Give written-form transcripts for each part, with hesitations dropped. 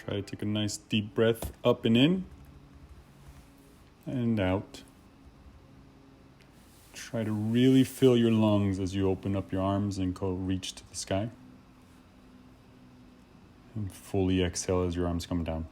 Try to take a nice deep breath up and in and out. Try to really fill your lungs as you open up your arms and go reach to the sky. And fully exhale as your arms come down.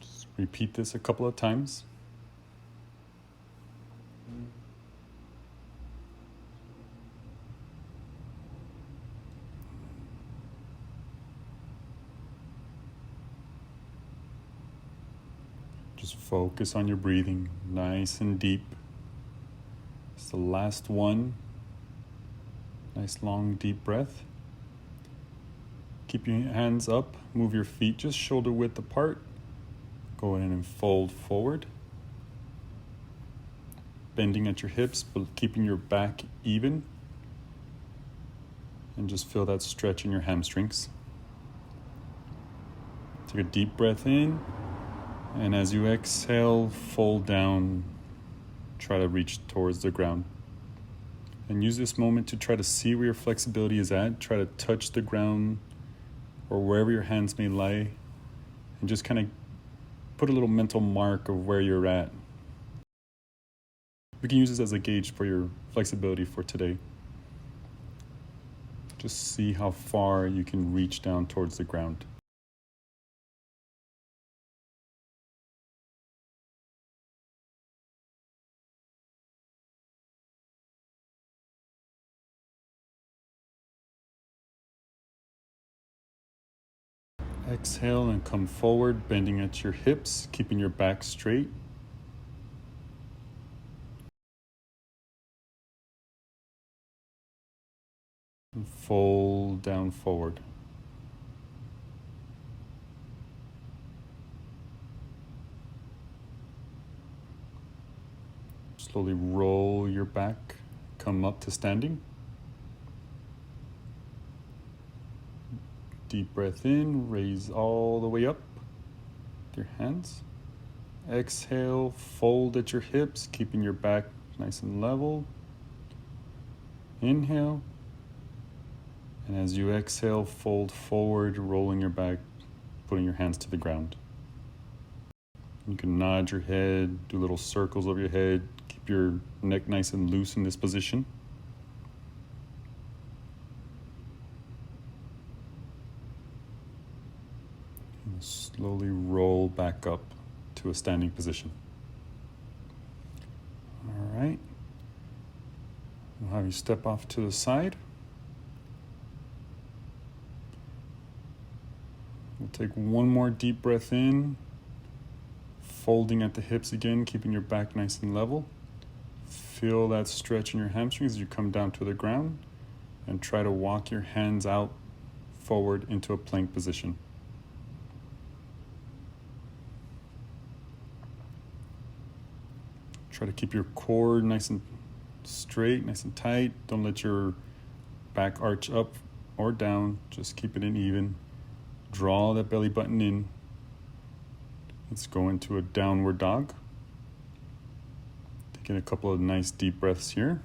Just repeat this a couple of times. Just focus on your breathing, nice and deep. It's the last one. Nice long deep breath. Keep your hands up, move your feet just shoulder width apart. Go in and fold forward. Bending at your hips, but keeping your back even. And just feel that stretch in your hamstrings. Take a deep breath in. And as you exhale, fold down, try to reach towards the ground. And use this moment to try to see where your flexibility is at. Try to touch the ground or wherever your hands may lie. And just kind of put a little mental mark of where you're at. We can use this as a gauge for your flexibility for today. Just see how far you can reach down towards the ground. Exhale and come forward, bending at your hips, keeping your back straight. And fold down forward. Slowly roll your back, come up to standing. Deep breath in, raise all the way up with your hands. Exhale, fold at your hips, keeping your back nice and level. Inhale. And as you exhale, fold forward, rolling your back, putting your hands to the ground. You can nod your head, do little circles over your head, keep your neck nice and loose in this position. Slowly roll back up to a standing position. All right. We'll have you step off to the side. We'll take one more deep breath in, folding at the hips again, keeping your back nice and level. Feel that stretch in your hamstrings as you come down to the ground, and try to walk your hands out forward into a plank position. Try to keep your core nice and straight, nice and tight. Don't let your back arch up or down. Just keep it in even. Draw that belly button in. Let's go into a downward dog. Taking a couple of nice deep breaths here.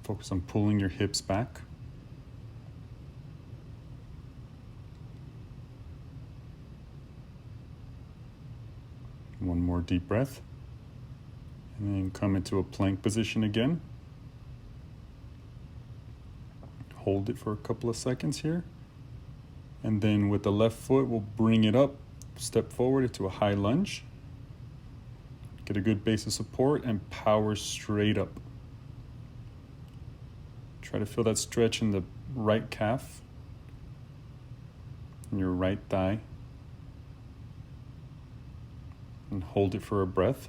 Focus on pulling your hips back. One more deep breath. And then come into a plank position again. Hold it for a couple of seconds here. And then with the left foot, we'll bring it up, step forward into a high lunge. Get a good base of support and power straight up. Try to feel that stretch in the right calf and your right thigh. And hold it for a breath.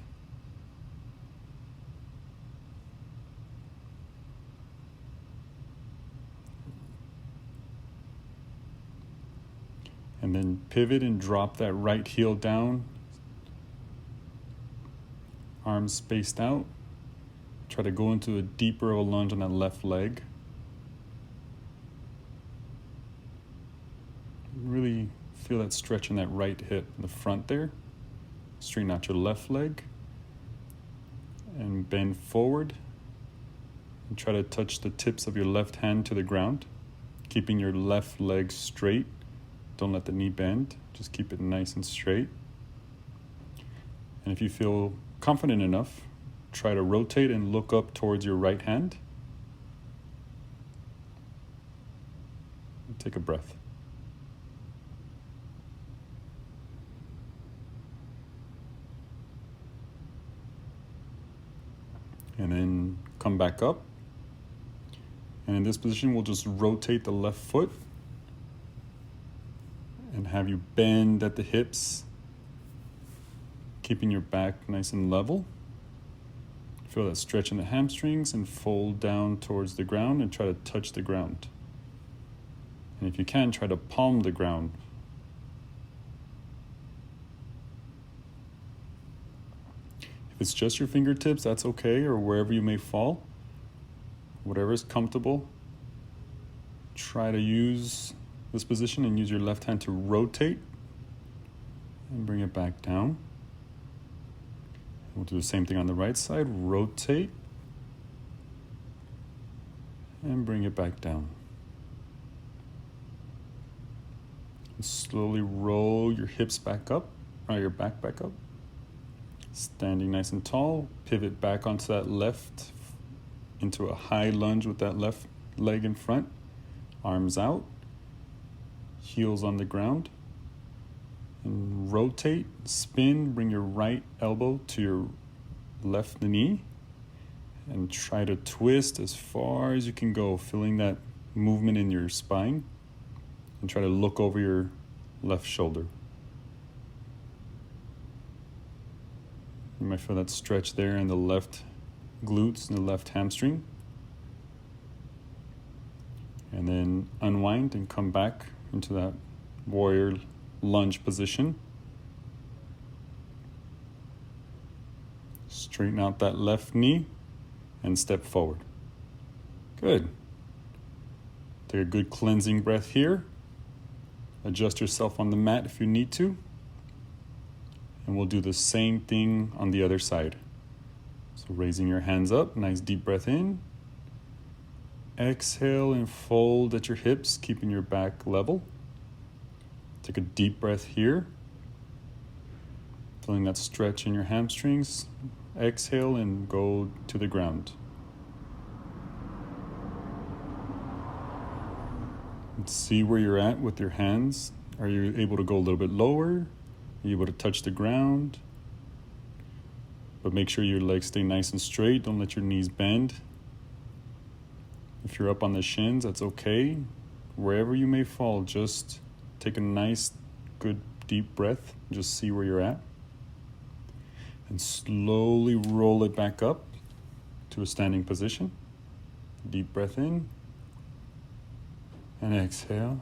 And then pivot and drop that right heel down. Arms spaced out. Try to go into a deeper of a lunge on that left leg. Really feel that stretch in that right hip in the front there. Straighten out your left leg. And bend forward. And try to touch the tips of your left hand to the ground, keeping your left leg straight. Don't let the knee bend. Just keep it nice and straight. And if you feel confident enough, try to rotate and look up towards your right hand. Take a breath. And then come back up. And in this position, we'll just rotate the left foot and have you bend at the hips, keeping your back nice and level. Feel that stretch in the hamstrings and fold down towards the ground and try to touch the ground. And if you can, try to palm the ground. If it's just your fingertips, that's okay, or wherever you may fall. Whatever is comfortable. Try to use this position and use your left hand to rotate and bring it back down. We'll do the same thing on the right side. Rotate and bring it back down. And slowly roll your hips back up, or your back up. Standing nice and tall, pivot back onto that left into a high lunge with that left leg in front, arms out, heels on the ground, and rotate, spin, bring your right elbow to your left knee, and try to twist as far as you can go, feeling that movement in your spine, and try to look over your left shoulder. You might feel that stretch there in the left glutes and the left hamstring. And then unwind and come back into that warrior lunge position. Straighten out that left knee and step forward. Good. Take a good cleansing breath here. Adjust yourself on the mat if you need to. And we'll do the same thing on the other side. So raising your hands up, nice deep breath in. Exhale and fold at your hips, keeping your back level. Take a deep breath here. Feeling that stretch in your hamstrings. Exhale and go to the ground. And see where you're at with your hands. Are you able to go a little bit lower? Are you able to touch the ground? But make sure your legs stay nice and straight. Don't let your knees bend. If you're up on the shins, that's okay. Wherever you may fall, just take a nice, good, deep breath. Just see where you're at. And slowly roll it back up to a standing position. Deep breath in. And exhale.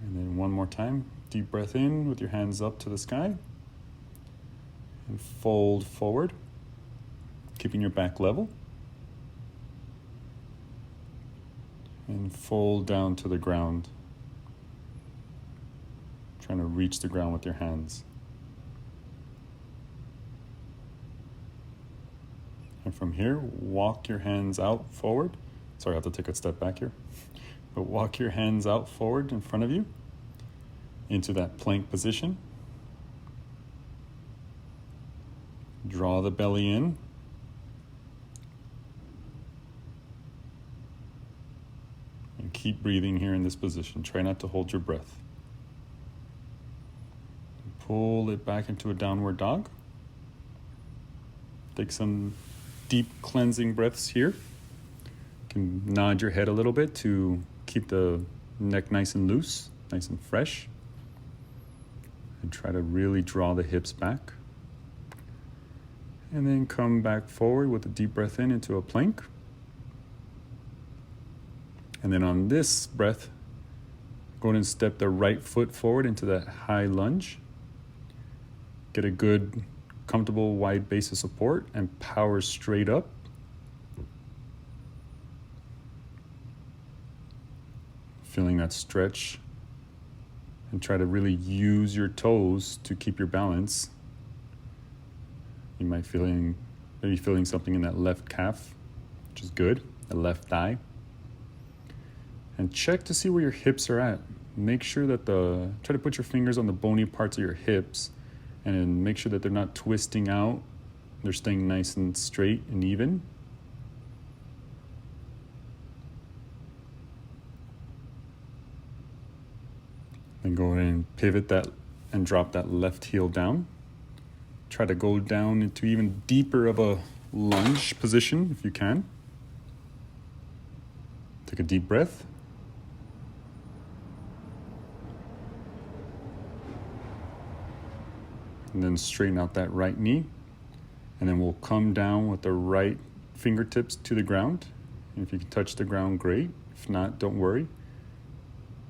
And then one more time. Deep breath in with your hands up to the sky. And fold forward, keeping your back level. And fold down to the ground. Trying to reach the ground with your hands. And from here, walk your hands out forward. Sorry, I have to take a step back here. But walk your hands out forward in front of you into that plank position. Draw the belly in. And keep breathing here in this position. Try not to hold your breath. Pull it back into a downward dog. Take some deep cleansing breaths here. You can nod your head a little bit to keep the neck nice and loose, nice and fresh. And try to really draw the hips back. And then come back forward with a deep breath in into a plank. And then on this breath, go ahead and step the right foot forward into that high lunge. Get a good, comfortable, wide base of support and power straight up. Feeling that stretch. And try to really use your toes to keep your balance. You might maybe feeling something in that left calf which is good, the left thigh. And check to see where your hips are at. Make sure that try to put your fingers on the bony parts of your hips and make sure that they're not twisting out. They're staying nice and straight and even. Then go ahead and pivot that and drop that left heel down. Try to go down into even deeper of a lunge position if you can. Take a deep breath. And then straighten out that right knee. And then we'll come down with the right fingertips to the ground. And if you can touch the ground, great. If not, don't worry.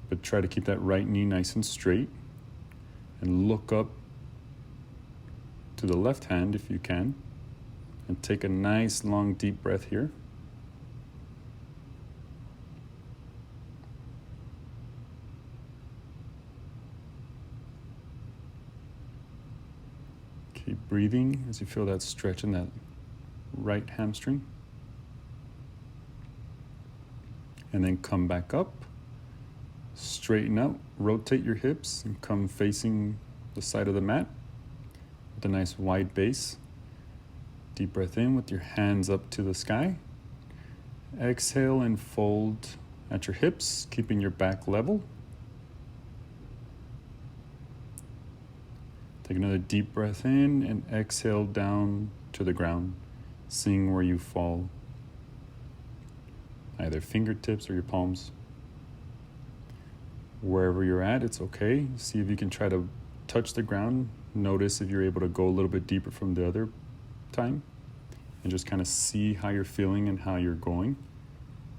But try to keep that right knee nice and straight. And look up to the left hand if you can. And take a nice long deep breath here. Keep breathing as you feel that stretch in that right hamstring. And then come back up, straighten out, rotate your hips, and come facing the side of the mat with a nice wide base. Deep breath in with your hands up to the sky. Exhale and fold at your hips, keeping your back level. Take another deep breath in and exhale down to the ground, seeing where you fall, either fingertips or your palms. Wherever you're at, it's okay. See if you can try to touch the ground. Notice if you're able to go a little bit deeper from the other time, and just kind of see how you're feeling and how you're going.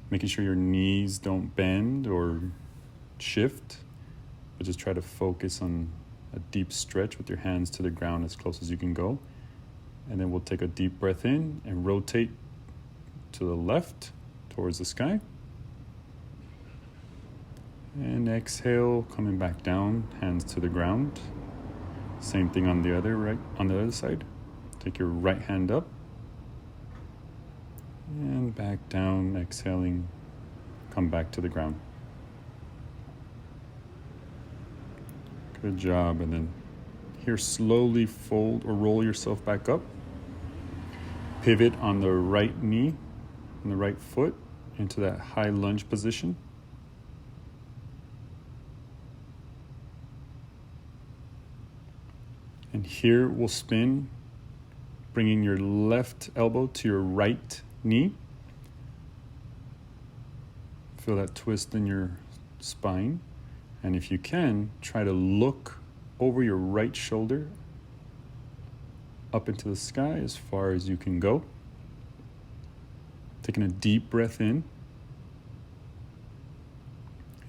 Making sure your knees don't bend or shift, but just try to focus on a deep stretch with your hands to the ground as close as you can go. And then we'll take a deep breath in and rotate to the left towards the sky. And exhale, coming back down, hands to the ground. Same thing on the other side. Take your right hand up and back down, exhaling, come back to the ground. Good job. And then here, slowly fold or roll yourself back up. Pivot on the right knee and the right foot into that high lunge position. And here we'll spin, bringing your left elbow to your right knee. Feel that twist in your spine. And if you can, try to look over your right shoulder up into the sky as far as you can go. Taking a deep breath in.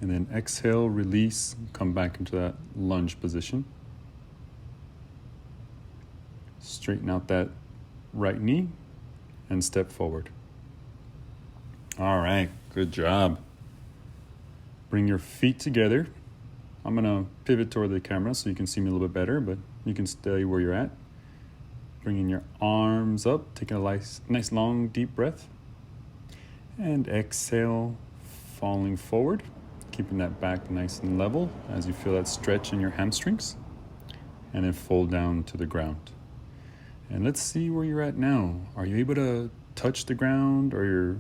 And then exhale, release, and come back into that lunge position. Straighten out that right knee and step forward. All right, good job. Bring your feet together. I'm gonna pivot toward the camera so you can see me a little bit better, but you can stay where you're at. Bringing your arms up, taking a nice long deep breath. And exhale, falling forward, keeping that back nice and level as you feel that stretch in your hamstrings. And then fold down to the ground. And let's see where you're at now. Are you able to touch the ground, or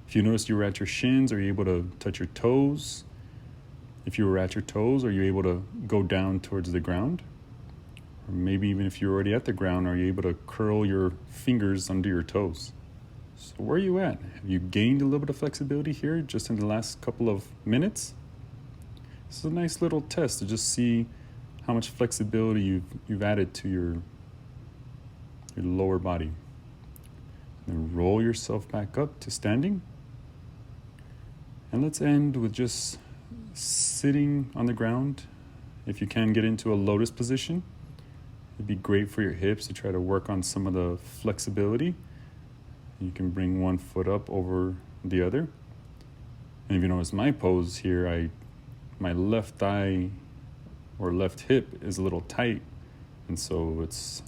if you notice you were at your shins, are you able to touch your toes? If you were at your toes, are you able to go down towards the ground? Or maybe even if you're already at the ground, are you able to curl your fingers under your toes? So where are you at? Have you gained a little bit of flexibility here just in the last couple of minutes? This is a nice little test to just see how much flexibility you've added to your lower body. Then roll yourself back up to standing. And let's end with just sitting on the ground. If you can get into a lotus position, it'd be great for your hips to try to work on some of the flexibility. You can bring one foot up over the other. And if you notice my pose here, my left thigh or left hip is a little tight, and so it's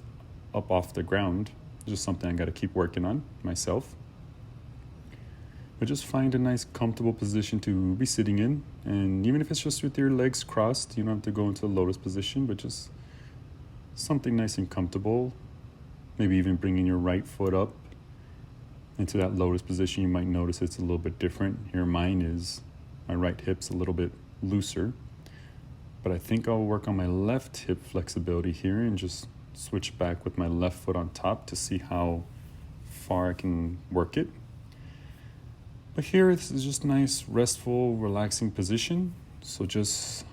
up off the ground. It's just something I got to keep working on myself. But just find a nice comfortable position to be sitting in. And even if it's just with your legs crossed, you don't have to go into a lotus position, but just something nice and comfortable. Maybe even bringing your right foot up into that lotus position. You might notice it's a little bit different. Here mine is, my right hip's a little bit looser. But I think I'll work on my left hip flexibility here and just switch back with my left foot on top to see how far I can work it. But here, this is just nice, restful, relaxing position. So just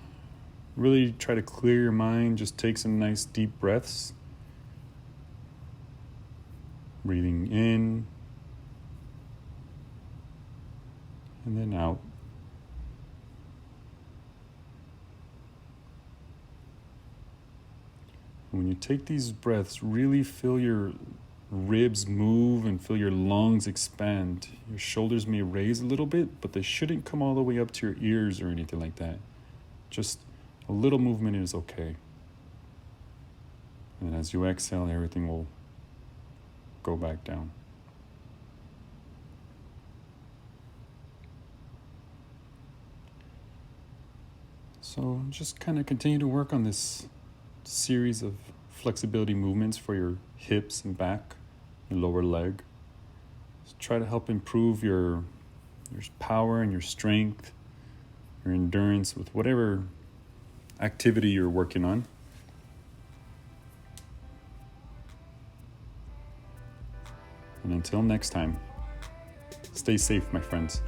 really try to clear your mind. Just take some nice deep breaths. Breathing in and then out. When you take these breaths, really feel your ribs move and feel your lungs expand. Your shoulders may raise a little bit, but they shouldn't come all the way up to your ears or anything like that. Just a little movement is okay. And as you exhale, everything will go back down. So just kind of continue to work on this series of flexibility movements for your hips and back, your lower leg. Just try to help improve your power and your strength, your endurance with whatever activity you're working on. And until next time, stay safe, my friends.